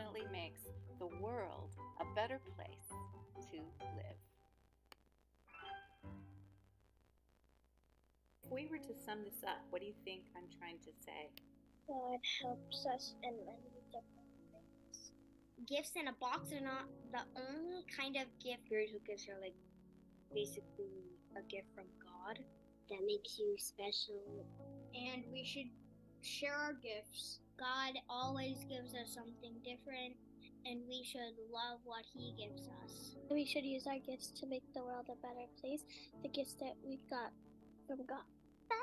definitely makes the world a better place to live. If we were to sum this up, what do you think I'm trying to say? God helps us in many different ways. Gifts in a box are not the only kind of gift. Spiritual gifts are like basically a gift from God that makes you special. And we should share our gifts. God always gives us something different, and we should love what He gives us. We should use our gifts to make the world a better place, the gifts that we got from God. Bye.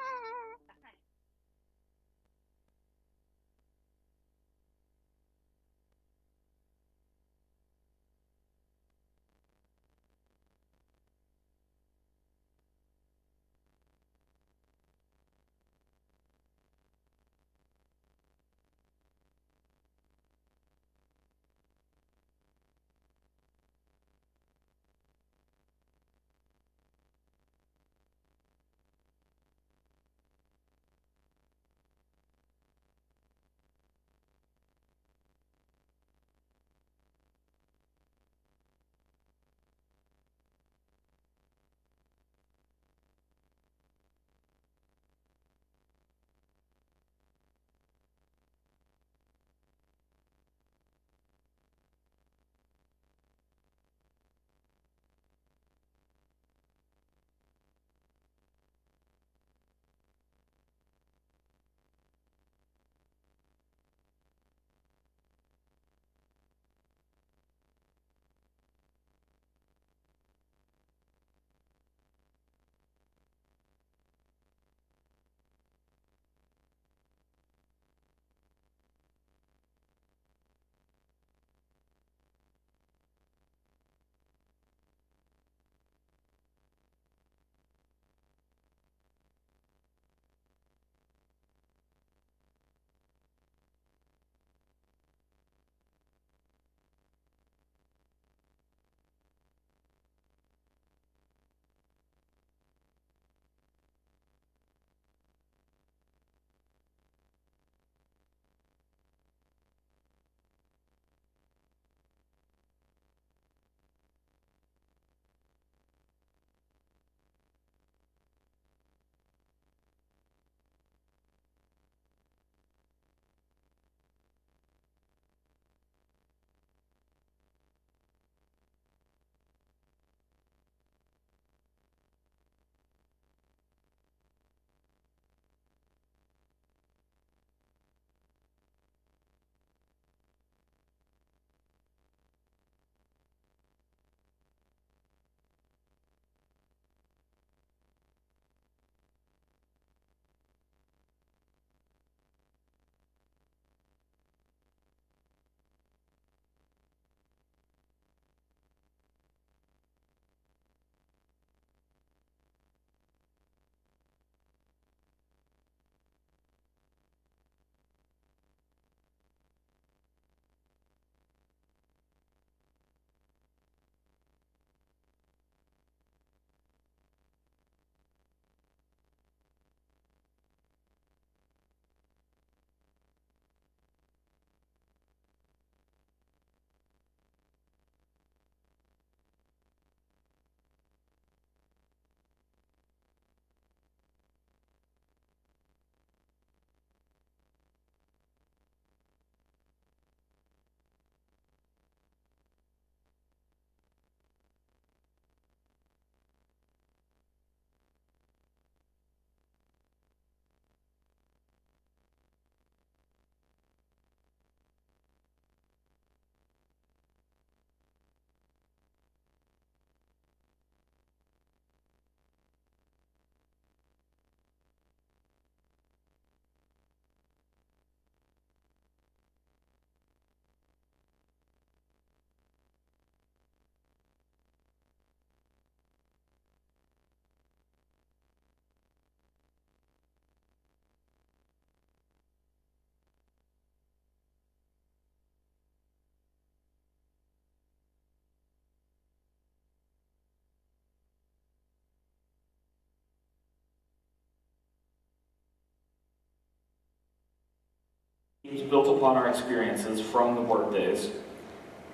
Teams built upon our experiences from the work days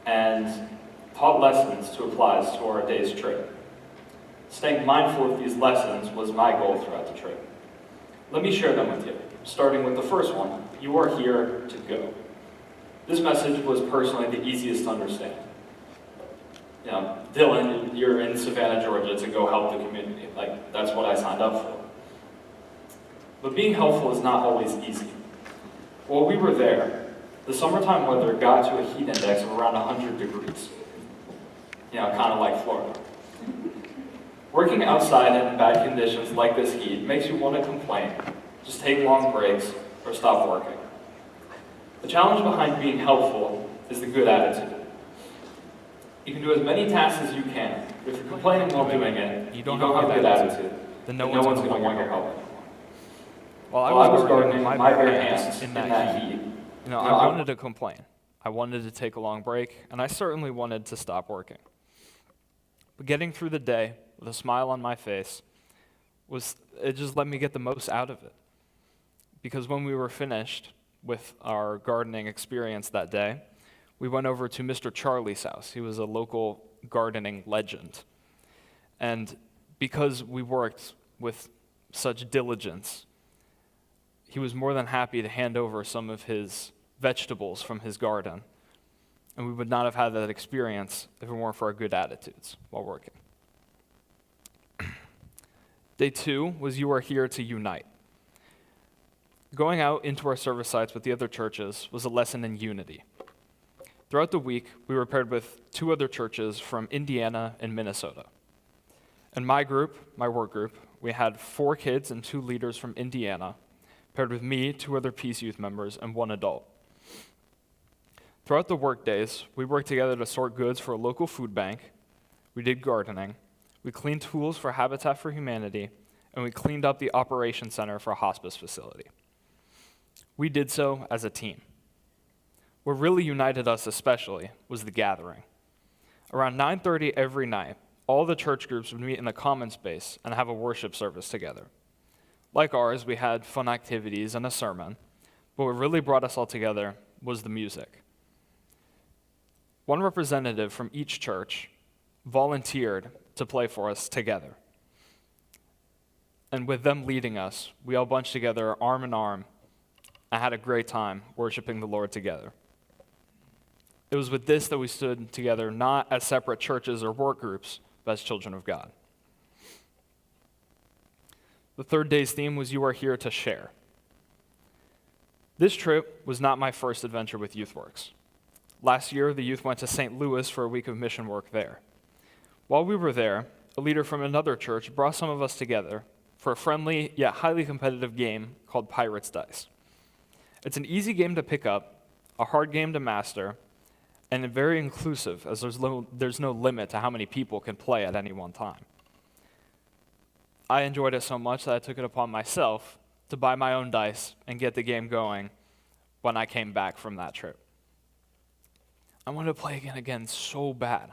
and taught lessons to apply to our day's trip. Staying mindful of these lessons was my goal throughout the trip. Let me share them with you, starting with the first one. You are here to go. This message was personally the easiest to understand. You know, Dylan, you're in Savannah, Georgia to go help the community. Like, that's what I signed up for. But being helpful is not always easy. While we were there, the summertime weather got to a heat index of around 100 degrees. You know, kind of like Florida. Working outside in bad conditions like this heat makes you want to complain, just take long breaks, or stop working. The challenge behind being helpful is the good attitude. You can do as many tasks as you can, but if you're complaining while doing it, you don't have a good attitude, then no one's going to want your help anymore. While I was gardening with my bare hands in that heat, I wanted to complain. I wanted to take a long break, and I certainly wanted to stop working. But getting through the day with a smile on my face, it just let me get the most out of it. Because when we were finished with our gardening experience that day, we went over to Mr. Charlie's house. He was a local gardening legend. And because we worked with such diligence, he was more than happy to hand over some of his vegetables from his garden. And we would not have had that experience if it weren't for our good attitudes while working. Day 2 was You Are Here to Unite. Going out into our service sites with the other churches was a lesson in unity. Throughout the week, we were paired with 2 other churches from Indiana and Minnesota. In my group, my work group, we had 4 kids and 2 leaders from Indiana, paired with me, 2 other Peace Youth members, and 1 adult. Throughout the work days, we worked together to sort goods for a local food bank, we did gardening, we cleaned tools for Habitat for Humanity, and we cleaned up the operations center for a hospice facility. We did so as a team. What really united us especially was the gathering. Around 9:30 every night, all the church groups would meet in the common space and have a worship service together. Like ours, we had fun activities and a sermon, but what really brought us all together was the music. One representative from each church volunteered to play for us together. And with them leading us, we all bunched together arm in arm and had a great time worshiping the Lord together. It was with this that we stood together, not as separate churches or work groups, but as children of God. The third day's theme was You Are Here to Share. This trip was not my first adventure with YouthWorks. Last year, the youth went to St. Louis for a week of mission work there. While we were there, a leader from another church brought some of us together for a friendly yet highly competitive game called Pirates Dice. It's an easy game to pick up, a hard game to master, and very inclusive, as there's no limit to how many people can play at any one time. I enjoyed it so much that I took it upon myself to buy my own dice and get the game going when I came back from that trip. I wanted to play again so bad.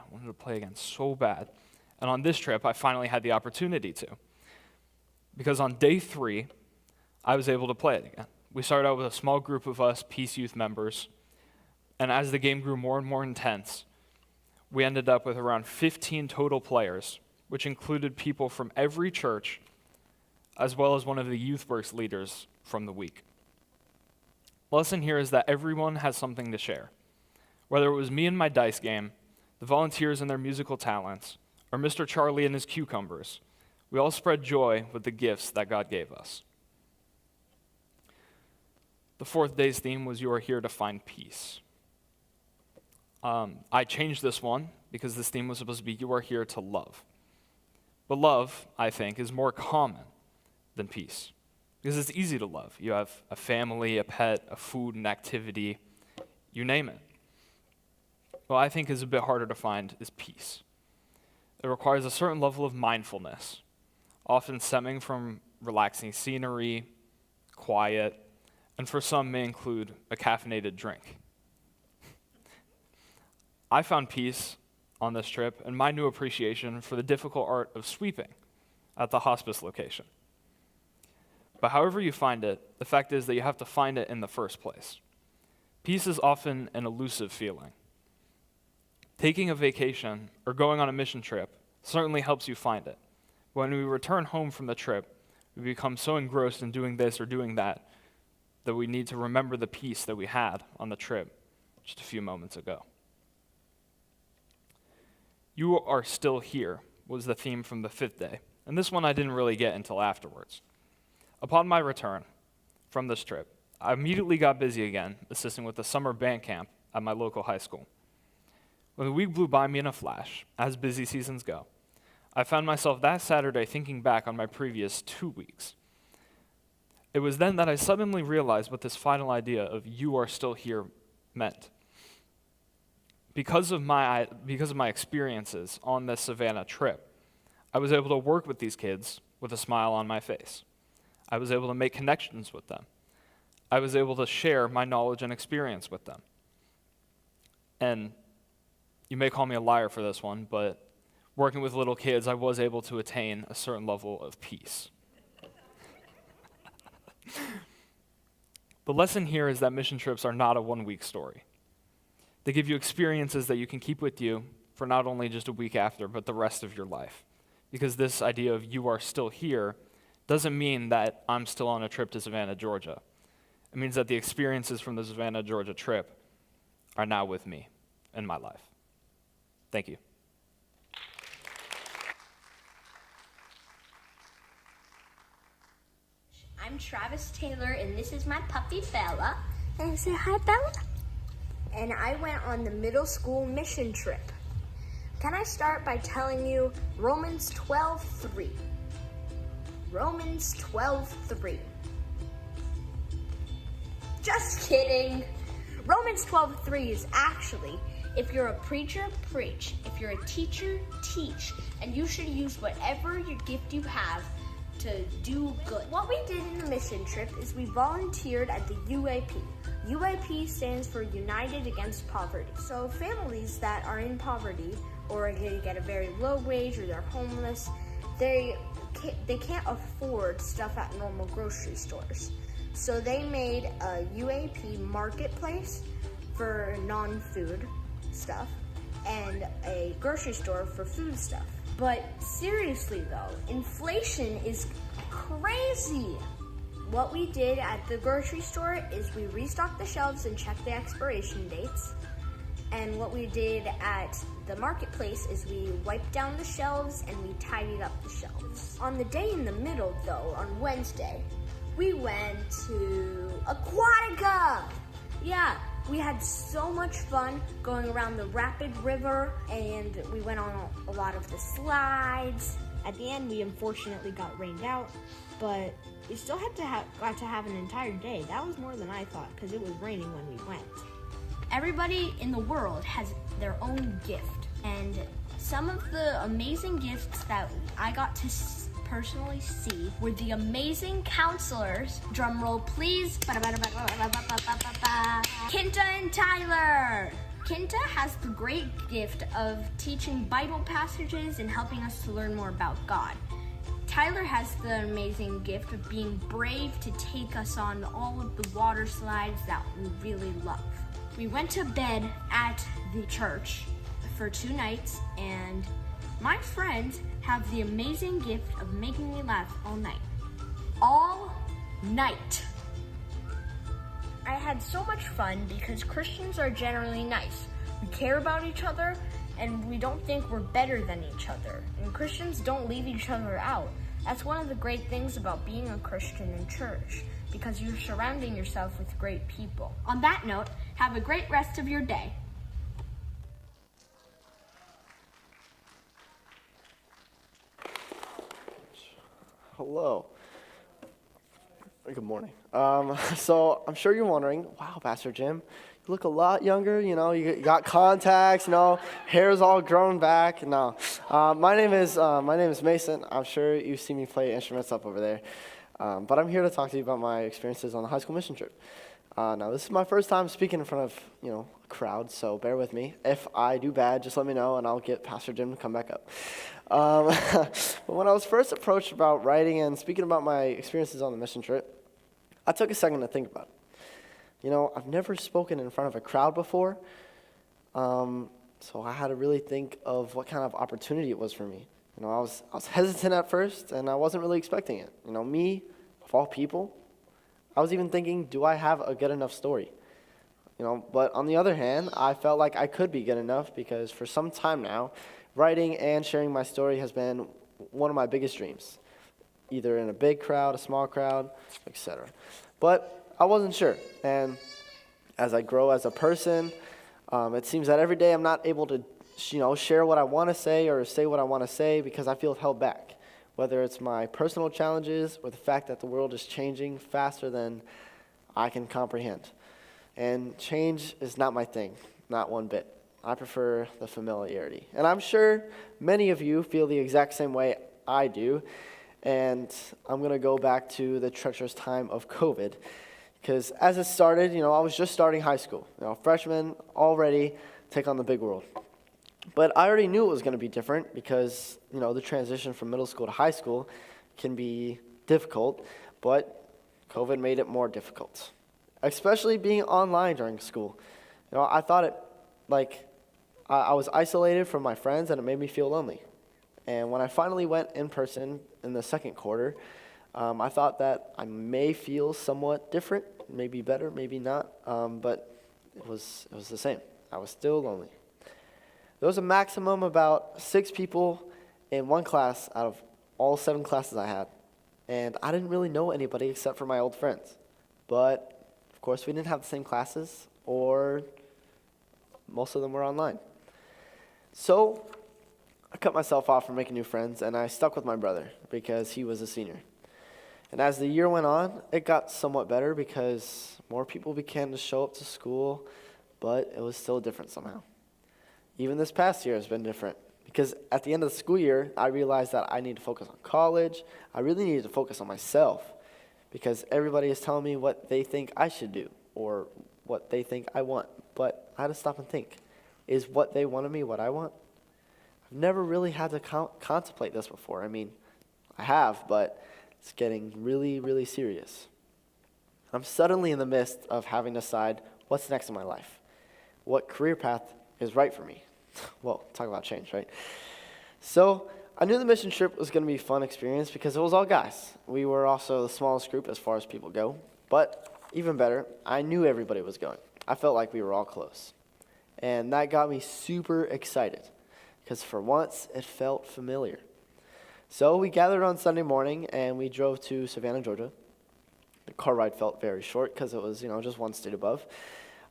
And on this trip, I finally had the opportunity to. Because on day 3, I was able to play it again. We started out with a small group of us, Peace Youth members, and as the game grew more and more intense, we ended up with around 15 total players, which included people from every church, as well as one of the YouthWorks leaders from the week. The lesson here is that everyone has something to share. Whether it was me and my dice game, the volunteers and their musical talents, or Mr. Charlie and his cucumbers, we all spread joy with the gifts that God gave us. The 4th day's theme was You Are Here to Find Peace. I changed this one because this theme was supposed to be You Are Here to Love. But love, I think, is more common than peace because it's easy to love. You have a family, a pet, a food, an activity, you name it. What I think is a bit harder to find is peace. It requires a certain level of mindfulness, often stemming from relaxing scenery, quiet, and for some may include a caffeinated drink. I found peace on this trip and my new appreciation for the difficult art of sweeping at the hospice location. But however you find it, the fact is that you have to find it in the first place. Peace is often an elusive feeling. Taking a vacation or going on a mission trip certainly helps you find it. When we return home from the trip, we become so engrossed in doing this or doing that that we need to remember the peace that we had on the trip just a few moments ago. You are still here was the theme from the 5th day, and this one I didn't really get until afterwards. Upon my return from this trip, I immediately got busy again, assisting with the summer band camp at my local high school. When the week blew by me in a flash, as busy seasons go, I found myself that Saturday thinking back on my previous 2 weeks. It was then that I suddenly realized what this final idea of "you are still here" meant. Because of my experiences on this Savannah trip, I was able to work with these kids with a smile on my face. I was able to make connections with them. I was able to share my knowledge and experience with them. And you may call me a liar for this one, but working with little kids, I was able to attain a certain level of peace. The lesson here is that mission trips are not a one-week story. They give you experiences that you can keep with you for not only just a week after, but the rest of your life. Because this idea of "you are still here" doesn't mean that I'm still on a trip to Savannah, Georgia. It means that the experiences from the Savannah, Georgia trip are now with me in my life. Thank you. I'm Travis Taylor, and this is my puppy Bella. And say hi, Bella. And I went on the middle school mission trip. Can I start by telling you Romans 12:3? Romans 12:3. Just kidding. Romans 12:3 is actually, if you're a preacher, preach. If you're a teacher, teach. And you should use whatever your gift you have to do good. What we did in the mission trip is we volunteered at the UAP. UAP stands for United Against Poverty. So families that are in poverty or they get a very low wage or they're homeless, they can't afford stuff at normal grocery stores. So they made a UAP marketplace for non-food stuff and a grocery store for food stuff. But seriously though, inflation is crazy. What we did at the grocery store is we restocked the shelves and checked the expiration dates. And what we did at the marketplace is we wiped down the shelves and we tidied up the shelves. On the day in the middle though, on Wednesday, we went to Aquatica. Yeah, we had so much fun going around the Rapid River and we went on a lot of the slides. At the end, we unfortunately got rained out, but we still got to have an entire day. That was more than I thought because it was raining when we went. Everybody in the world has their own gift, and some of the amazing gifts that I got to personally see were the amazing counselors. Drum roll, please. Kinta and Tyler. Kinta has the great gift of teaching Bible passages and helping us to learn more about God. Tyler has the amazing gift of being brave to take us on all of the water slides that we really love. We went to bed at the church for 2 nights, and my friends have the amazing gift of making me laugh all night. All night. I had so much fun because Christians are generally nice. We care about each other and we don't think we're better than each other. And Christians don't leave each other out. That's one of the great things about being a Christian in church, because you're surrounding yourself with great people. On that note, have a great rest of your day. Hello. Good morning. So I'm sure you're wondering, wow, Pastor Jim, you look a lot younger, you got contacts, hair's all grown back. No, my name is Mason. I'm sure you've seen me play instruments up over there. But I'm here to talk to you about my experiences on the high school mission trip. Now, this is my first time speaking in front of, a crowd, so bear with me. If I do bad, just let me know, and I'll get Pastor Jim to come back up. But when I was first approached about writing and speaking about my experiences on the mission trip, I took a second to think about it. I've never spoken in front of a crowd before, so I had to really think of what kind of opportunity it was for me. I was hesitant at first, and I wasn't really expecting it. Me, of all people, I was even thinking, do I have a good enough story? But on the other hand, I felt like I could be good enough because for some time now, writing and sharing my story has been one of my biggest dreams, either in a big crowd, a small crowd, etc. But I wasn't sure, and as I grow as a person, it seems that every day I'm not able to, share what I want to say or say what I want to say because I feel held back, whether it's my personal challenges or the fact that the world is changing faster than I can comprehend. And change is not my thing, not one bit. I prefer the familiarity. And I'm sure many of you feel the exact same way I do. And I'm going to go back to the treacherous time of COVID. Because as it started, I was just starting high school. Freshman already take on the big world. But I already knew it was going to be different because, the transition from middle school to high school can be difficult. But COVID made it more difficult, especially being online during school. I thought I was isolated from my friends and it made me feel lonely. And when I finally went in person in the second quarter, I thought that I may feel somewhat different, maybe better, maybe not, but it was the same. I was still lonely. There was a maximum about 6 people in one class out of all 7 classes I had, and I didn't really know anybody except for my old friends. But, of course, we didn't have the same classes, or most of them were online. So I cut myself off from making new friends, and I stuck with my brother because he was a senior. And as the year went on, it got somewhat better because more people began to show up to school, but it was still different somehow. Even this past year has been different because at the end of the school year, I realized that I need to focus on college. I really needed to focus on myself because everybody is telling me what they think I should do or what they think I want. But I had to stop and think, is what they want of me what I want? I've never really had to contemplate this before. I have, but it's getting really, really serious. I'm suddenly in the midst of having to decide what's next in my life. What career path is right for me? Well, talk about change, right? So I knew the mission trip was going to be a fun experience because it was all guys. We were also the smallest group as far as people go. But even better, I knew everybody was going. I felt like we were all close. And that got me super excited because for once it felt familiar. So we gathered on Sunday morning and we drove to Savannah, Georgia. The car ride felt very short because it was, just one state above.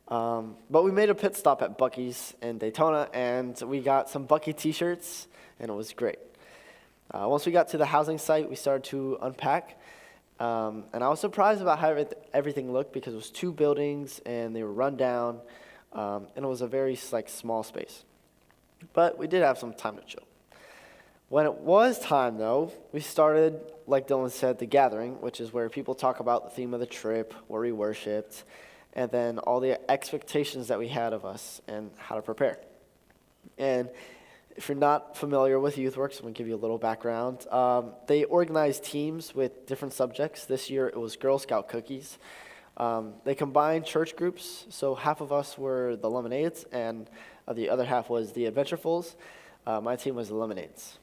But we made a pit stop at Buc-ee's in Daytona, and we got some Buc-ee t-shirts, and it was great. Once we got to the housing site, we started to unpack, and I was surprised about how everything looked because it was 2 buildings, and they were run down, and it was a very small space. But we did have some time to chill. When it was time, though, we started, like Dylan said, the gathering, which is where people talk about the theme of the trip, where we worshiped, and then all the expectations that we had of us and how to prepare. And if you're not familiar with YouthWorks, I'm going to give you a little background. They organize teams with different subjects. This year it was Girl Scout cookies. They combined church groups, so half of us were the Lemonades, and the other half was the Adventurefuls. My team was the Lemonades.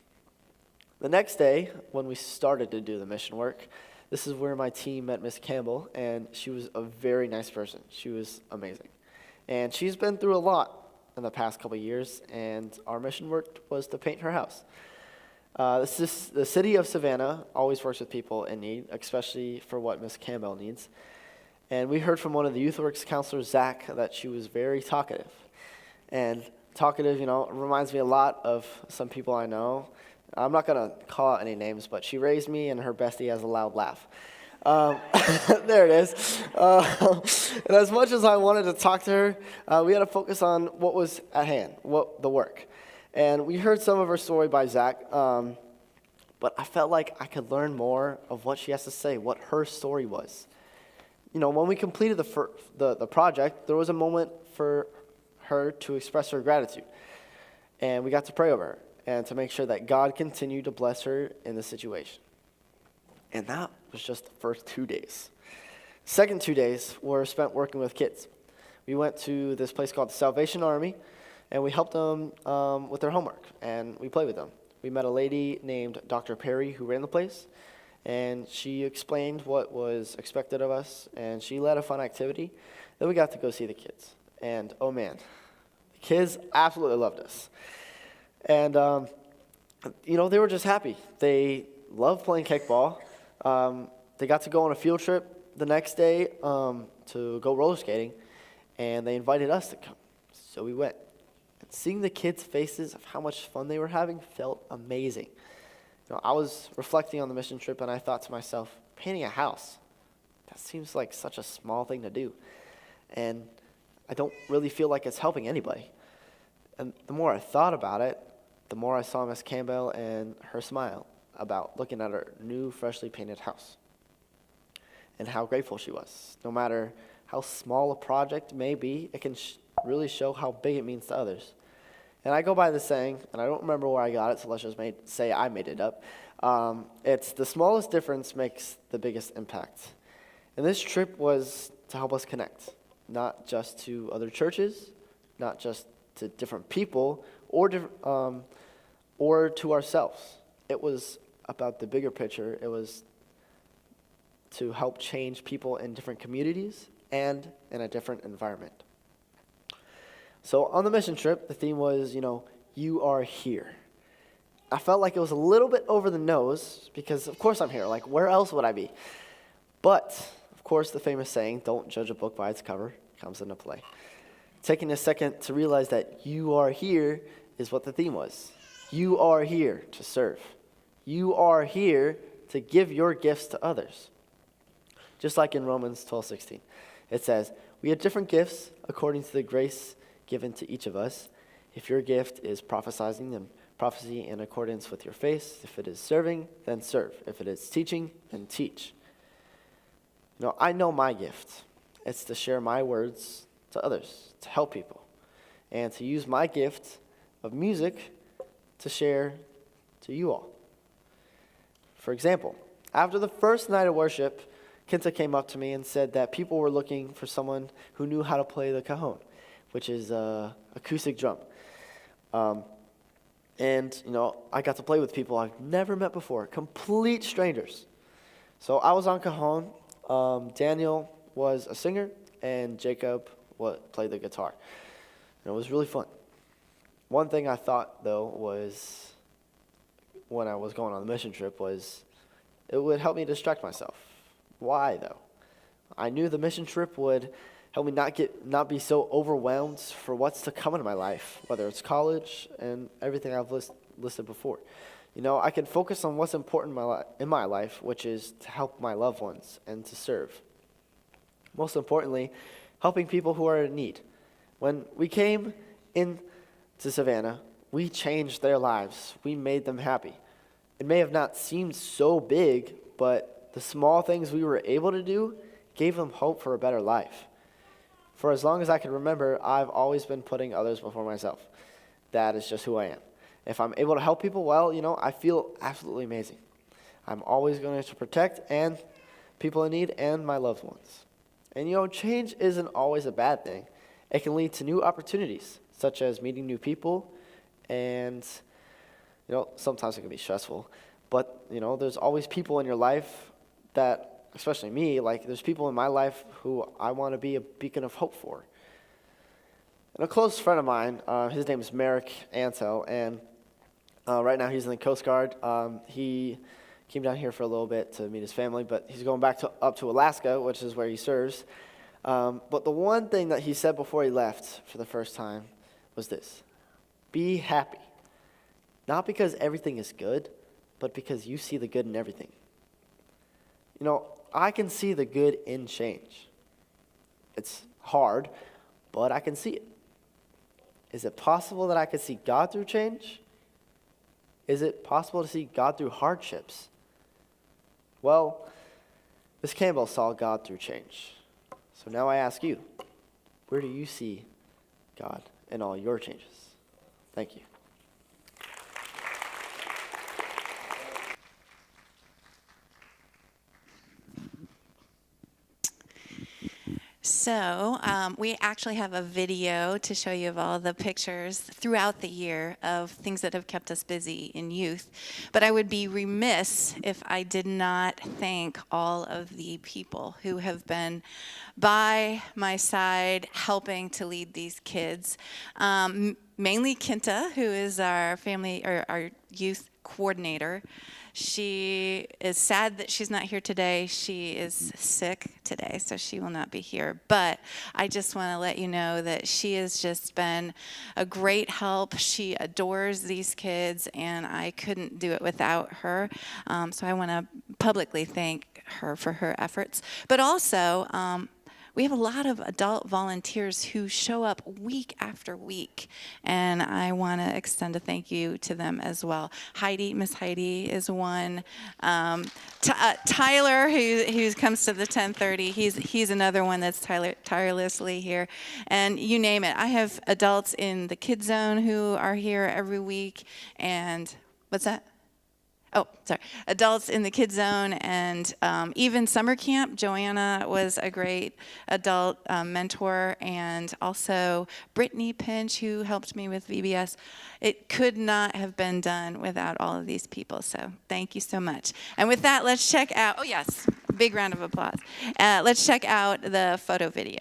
The next day, when we started to do the mission work, this is where my team met Miss Campbell, and she was a very nice person. She was amazing. And she's been through a lot in the past couple of years, and our mission work was to paint her house. The city of Savannah always works with people in need, especially for what Miss Campbell needs. And we heard from one of the YouthWorks counselors, Zach, that she was very talkative. And talkative, reminds me a lot of some people I know. I'm not going to call out any names, but she raised me, and her bestie has a loud laugh. There it is. And as much as I wanted to talk to her, we had to focus on what was at hand, the work. And we heard some of her story by Zach, but I felt like I could learn more of what she has to say, what her story was. When we completed the project, there was a moment for her to express her gratitude. And we got to pray over her and to make sure that God continued to bless her in the situation. And that was just the first 2 days. Second 2 days were spent working with kids. We went to this place called the Salvation Army, and we helped them with their homework, and we played with them. We met a lady named Dr. Perry who ran the place, and she explained what was expected of us, and she led a fun activity. Then we got to go see the kids, and oh man, the kids absolutely loved us. And, they were just happy. They loved playing kickball. They got to go on a field trip the next day to go roller skating, and they invited us to come, so we went. And seeing the kids' faces of how much fun they were having felt amazing. I was reflecting on the mission trip, and I thought to myself, painting a house, that seems like such a small thing to do. And I don't really feel like it's helping anybody. And the more I thought about it, the more I saw Miss Campbell and her smile about looking at her new, freshly painted house. And how grateful she was. No matter how small a project may be, it can really show how big it means to others. And I go by the saying, and I don't remember where I got it, so let's just say I made it up. It's the smallest difference makes the biggest impact. And this trip was to help us connect, not just to other churches, not just to different people, or to ourselves. It was about the bigger picture. It was to help change people in different communities and in a different environment. So on the mission trip, the theme was, you are here. I felt like it was a little bit over the nose because, of course, I'm here. Like, where else would I be? But, of course, the famous saying, don't judge a book by its cover, comes into play. Taking a second to realize that you are here is what the theme was. You are here to serve. You are here to give your gifts to others. Just like in Romans 12:16. It says, we have different gifts according to the grace given to each of us. If your gift is prophesying, then prophecy in accordance with your faith. If it is serving, then serve. If it is teaching, then teach. I know my gift. It's to share my words to others, to help people, and to use my gift of music to share to you all. For example, after the first night of worship, Kinta came up to me and said that people were looking for someone who knew how to play the cajon, which is acoustic drum. And I got to play with people I've never met before, complete strangers. So I was on cajon. Daniel was a singer, and Jacob played the guitar. And it was really fun. One thing I thought, though, was when I was going on the mission trip was it would help me distract myself. Why, though? I knew the mission trip would help me not be so overwhelmed for what's to come in my life, whether it's college and everything I've listed before. I can focus on what's important in my life, which is to help my loved ones and to serve. Most importantly, helping people who are in need. When we came into Savannah, we changed their lives. We made them happy. It may have not seemed so big, but the small things we were able to do gave them hope for a better life. For as long as I can remember, I've always been putting others before myself. That is just who I am. If I'm able to help people, well, I feel absolutely amazing. I'm always going to protect and people in need and my loved ones. And change isn't always a bad thing. It can lead to new opportunities, such as meeting new people, and sometimes it can be stressful. But there's always people in your life that, especially me, there's people in my life who I want to be a beacon of hope for. And a close friend of mine, his name is Merrick Ansel, and right now he's in the Coast Guard. He came down here for a little bit to meet his family, but he's going back up to Alaska, which is where he serves. But the one thing that he said before he left for the first time was this: be happy. Not because everything is good, but because you see the good in everything. I can see the good in change. It's hard, but I can see it. Is it possible that I could see God through change? Is it possible to see God through hardships? Well, Miss Campbell saw God through change. So now I ask you, where do you see God in all your changes? Thank you. So we actually have a video to show you of all the pictures throughout the year of things that have kept us busy in youth. But I would be remiss if I did not thank all of the people who have been by my side helping to lead these kids. Mainly Kinta, who is our family or our youth coordinator. She is sad that she's not here today. She is sick today, so she will not be here. But I just want to let you know that she has just been a great help. She adores these kids, and I couldn't do it without her. So I want to publicly thank her for her efforts. But also, we have a lot of adult volunteers who show up week after week, and I want to extend a thank you to them as well. Miss Heidi is one. Tyler, who comes to the 10:30, he's another one that's tirelessly here, and you name it. I have adults in the Kid Zone who are here every week, and what's that? Oh, sorry. Adults in the Kid Zone, and even summer camp. Joanna was a great adult mentor, and also Brittany Pinch, who helped me with VBS. It could not have been done without all of these people, so thank you so much. And with that, let's check out, oh yes, big round of applause. Let's check out the photo video.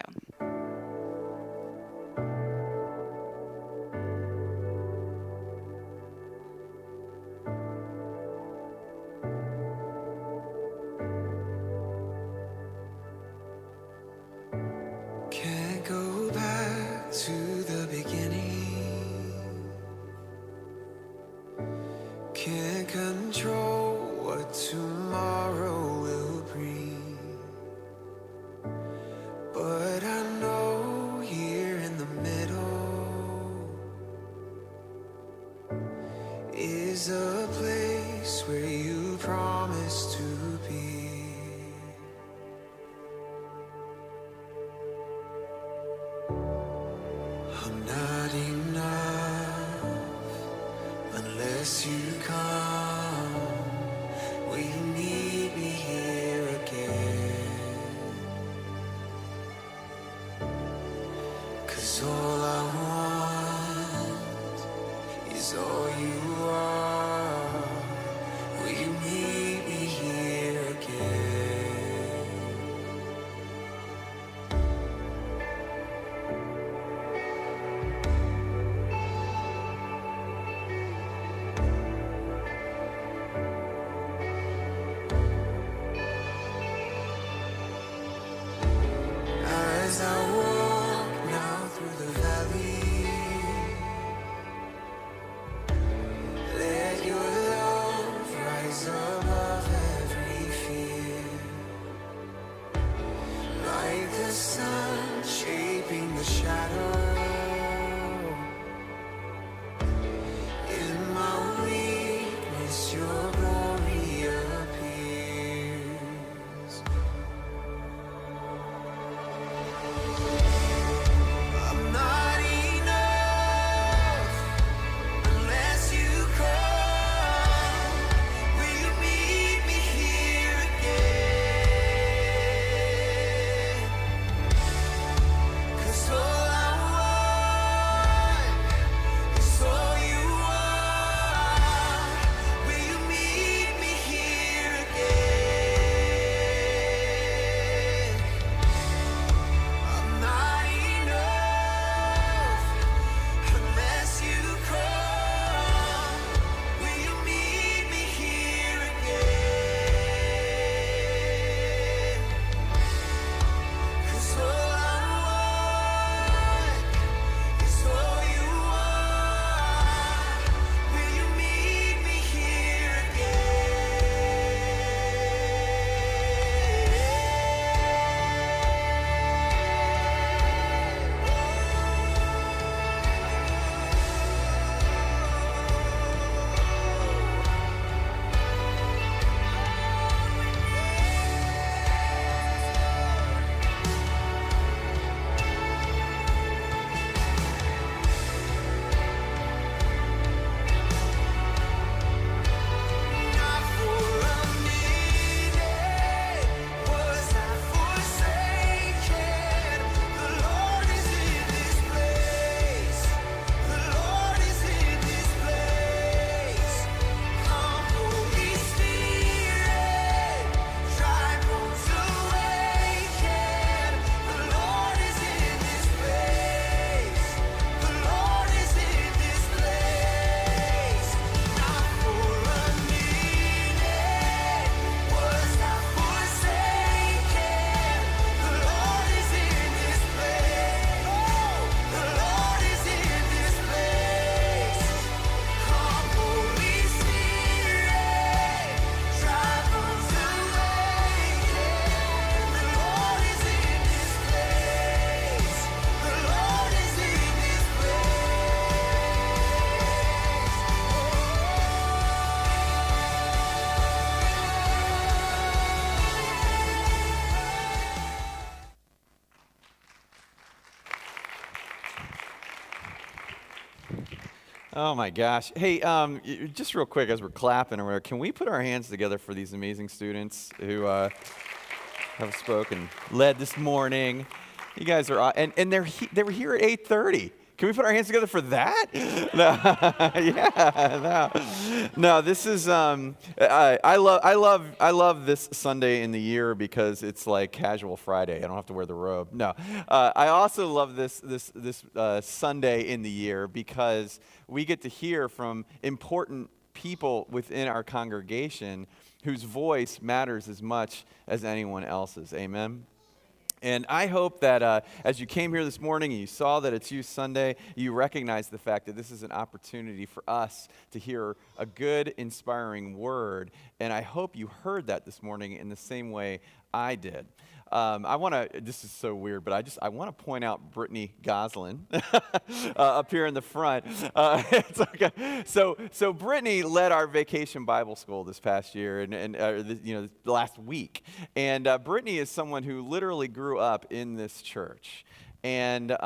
Can't go back to the beginning. Can't control what tomorrow will bring. But I know here in the middle is a place where you promised to be. I'm not enough unless you come. Will you meet me here again? 'Cause all I want is all you are. Will you meet me here again? As I walk now through the valley Oh my gosh. Hey, just real quick as we're clapping or whatever, can we put our hands together for these amazing students who have spoken, led this morning? You guys are, and they were here at 8:30. Can we put our hands together for that? No, yeah, no. This is I love this Sunday in the year because it's like casual Friday. I don't have to wear the robe. No, I also love this Sunday in the year because we get to hear from important people within our congregation whose voice matters as much as anyone else's. Amen. And I hope that as you came here this morning and you saw that it's Youth Sunday, you recognize the fact that this is an opportunity for us to hear a good, inspiring word. And I hope you heard that this morning in the same way I did. This is so weird, but I want to point out Brittany Goslin up here in the front. It's okay. So Brittany led our vacation Bible school this past year and last week. And Brittany is someone who literally grew up in this church. And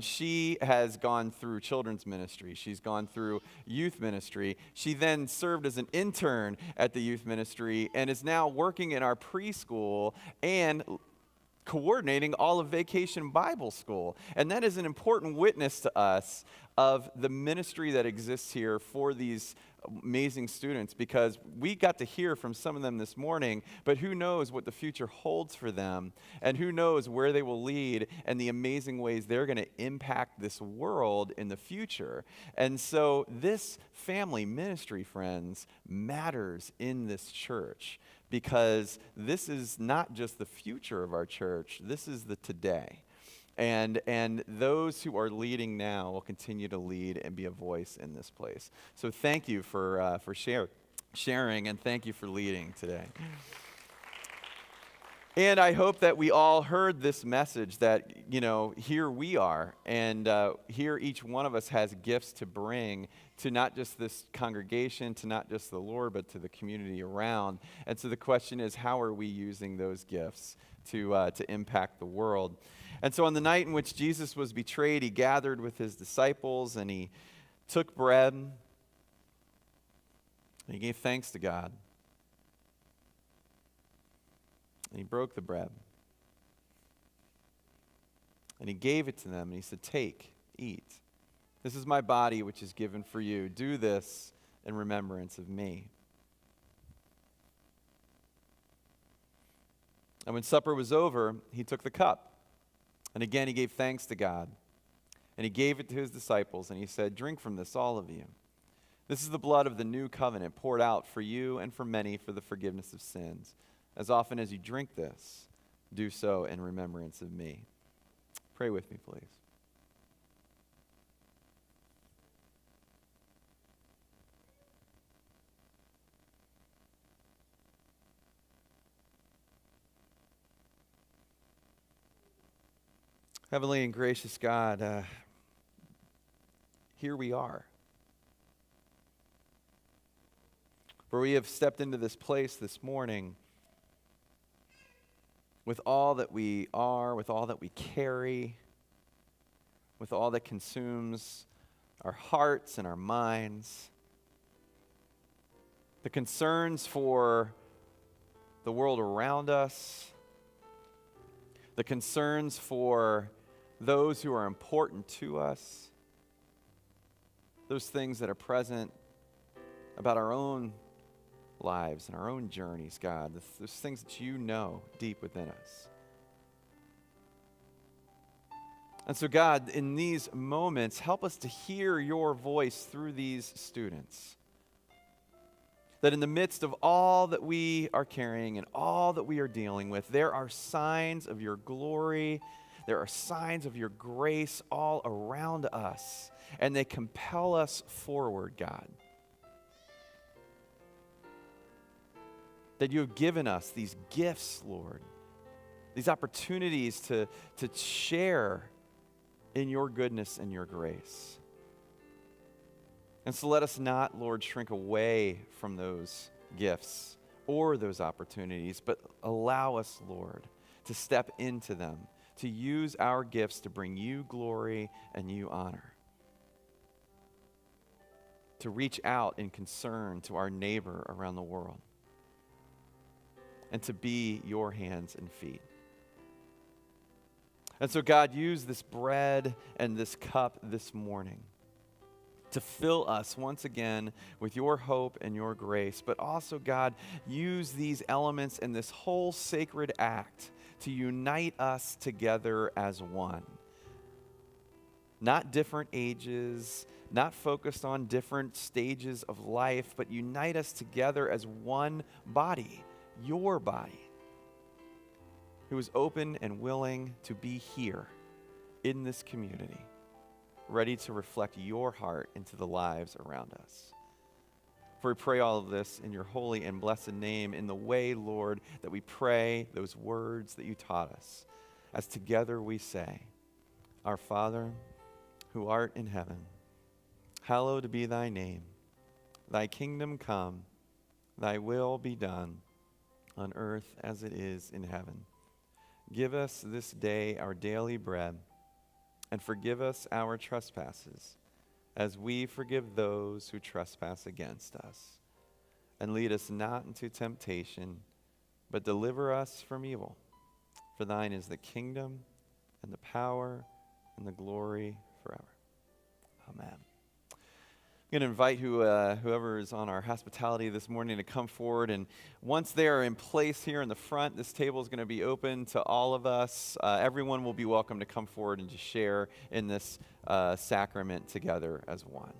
she has gone through children's ministry. She's gone through youth ministry. She then served as an intern at the youth ministry and is now working in our preschool and coordinating all of Vacation Bible School. And that is an important witness to us of the ministry that exists here for these amazing students, because we got to hear from some of them this morning, but who knows what the future holds for them, and who knows where they will lead and the amazing ways they're going to impact this world in the future. And so this family ministry, friends, matters in this church, because this is not just the future of our church, this is the today. And those who are leading now will continue to lead and be a voice in this place. So thank you for sharing, and thank you for leading today. And I hope that we all heard this message that, here we are, and here each one of us has gifts to bring to not just this congregation, to not just the Lord, but to the community around. And so the question is, how are we using those gifts to impact the world? And so on the night in which Jesus was betrayed, he gathered with his disciples and he took bread and he gave thanks to God. And he broke the bread. And he gave it to them and he said, "Take, eat. This is my body which is given for you. Do this in remembrance of me." And when supper was over, he took the cup. And again, he gave thanks to God. And he gave it to his disciples, and he said, "Drink from this, all of you. This is the blood of the new covenant poured out for you and for many for the forgiveness of sins. As often as you drink this, do so in remembrance of me." Pray with me, please. Heavenly and gracious God, here we are. For we have stepped into this place this morning with all that we are, with all that we carry, with all that consumes our hearts and our minds, the concerns for the world around us, the concerns for those who are important to us, those things that are present about our own lives and our own journeys, God, those things that you know deep within us. And so, God, in these moments, help us to hear your voice through these students. That in the midst of all that we are carrying and all that we are dealing with, there are signs of your glory, there are signs of your grace all around us, and they compel us forward, God. That you have given us these gifts, Lord, these opportunities to share in your goodness and your grace. And so let us not, Lord, shrink away from those gifts or those opportunities, but allow us, Lord, to step into them, to use our gifts to bring you glory and you honor. to reach out in concern to our neighbor around the world, and to be your hands and feet. And so, God, use this bread and this cup this morning to fill us once again with your hope and your grace. But also, God, use these elements in this whole sacred act to unite us together as one. Not different ages, not focused on different stages of life, but unite us together as one body, your body, who is open and willing to be here in this community, ready to reflect your heart into the lives around us. For we pray all of this in your holy and blessed name, in the way, Lord, that we pray those words that you taught us, as together we say, Our Father, who art in heaven, hallowed be thy name. Thy kingdom come, thy will be done, on earth as it is in heaven. Give us this day our daily bread, and forgive us our trespasses, as we forgive those who trespass against us. And lead us not into temptation, but deliver us from evil. For thine is the kingdom, and the power, and the glory forever. Amen. I'm going to invite whoever is on our hospitality this morning to come forward. And once they are in place here in the front, this table is going to be open to all of us. Everyone will be welcome to come forward and to share in this sacrament together as one.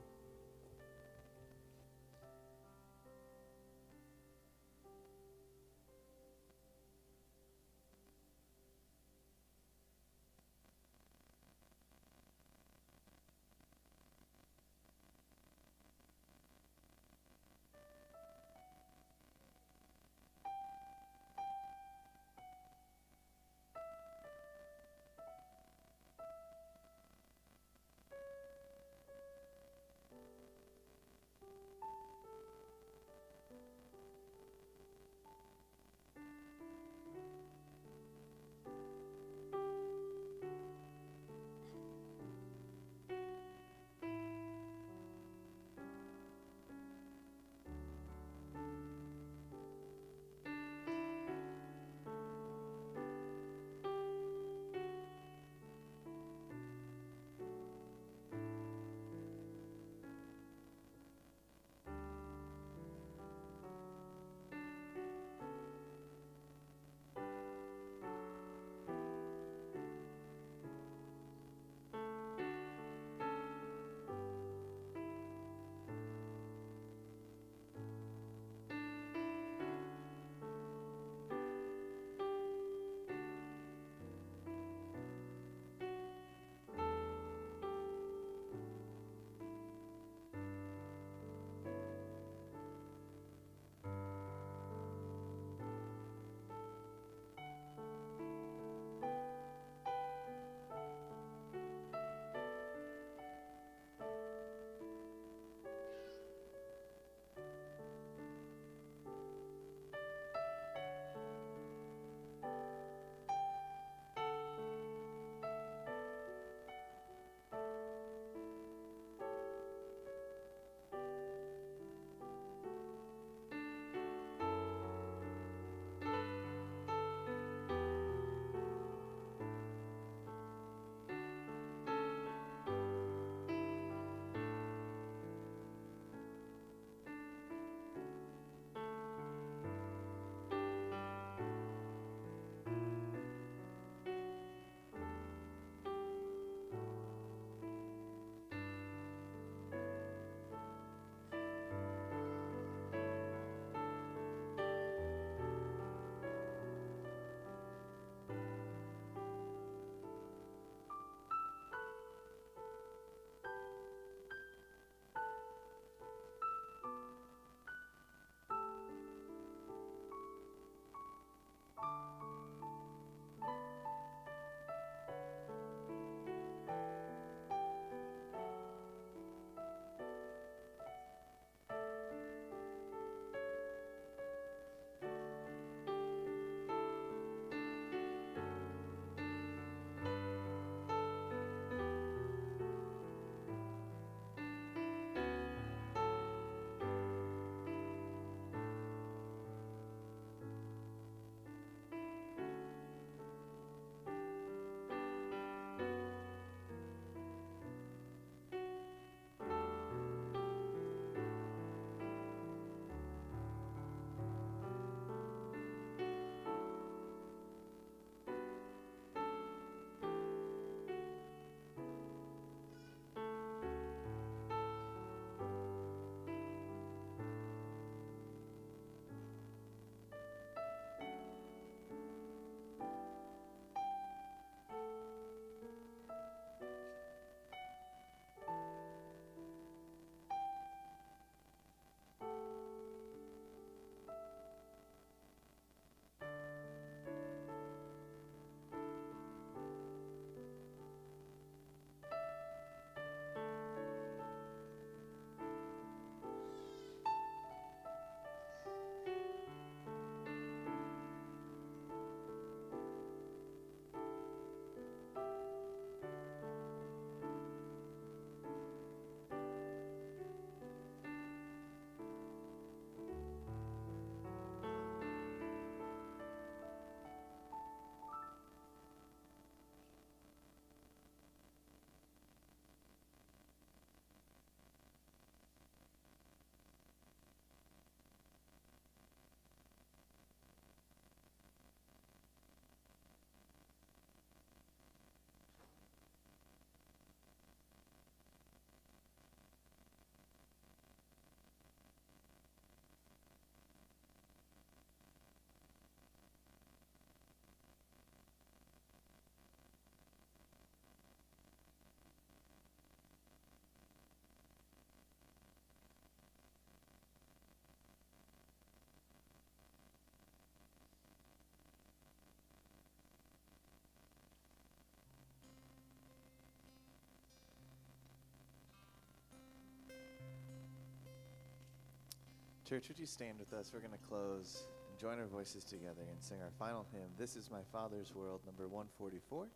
Church, would you stand with us? We're going to close and join our voices together and sing our final hymn, This Is My Father's World, number 144.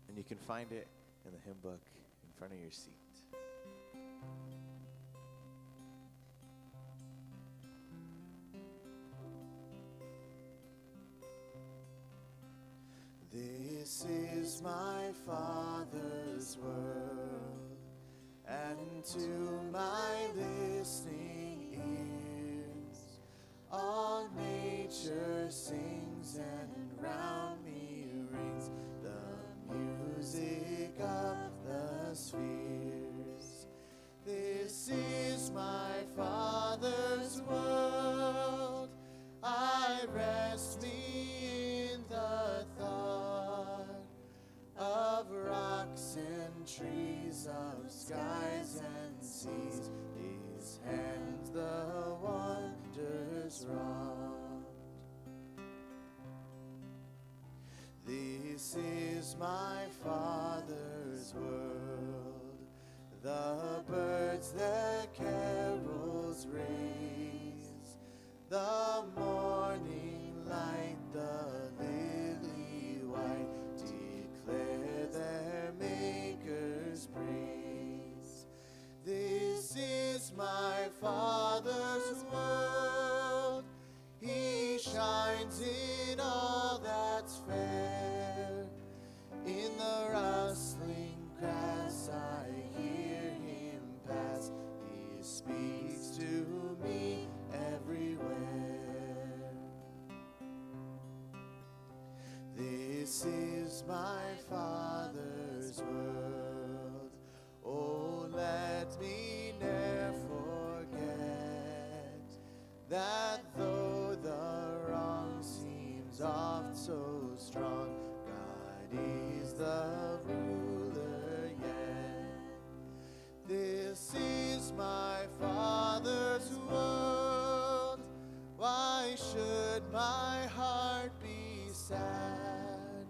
And you can find it in the hymn book in front of your seat. This is my Father's world, and to my listening ears, all nature sings and round me rings the music of the spheres. This is my Father's world, I rest me in the thought of rocks and trees, of skies and seas, His hands the wonders wrought. This is my Father's world, the birds their carols raise, the morning light, the lily white, declare their Maker's praise. This is my Father's world, He shines in all that's fair. In the rustling grass I hear Him pass, He speaks to me everywhere. This is my Father's world, oh let me ne'er forget, that though the wrong seems oft so strong, God is the ruler yet. This is my Father's world, why should my heart be sad?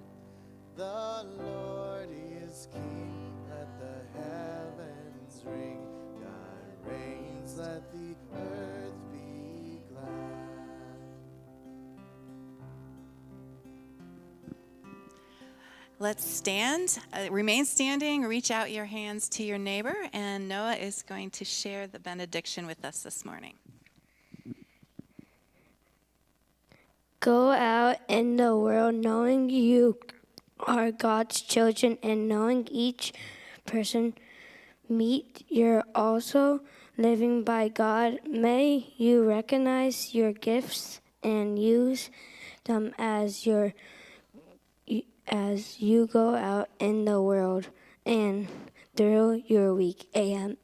The Lord is King, let the heavens ring, God reigns, let the earth be glad. Let's stand, remain standing, reach out your hands to your neighbor, and Noah is going to share the benediction with us this morning. Go out in the world knowing you are God's children, and knowing each person meet you're also living by God. May you recognize your gifts and use them as you go out in the world and through your week. Amen.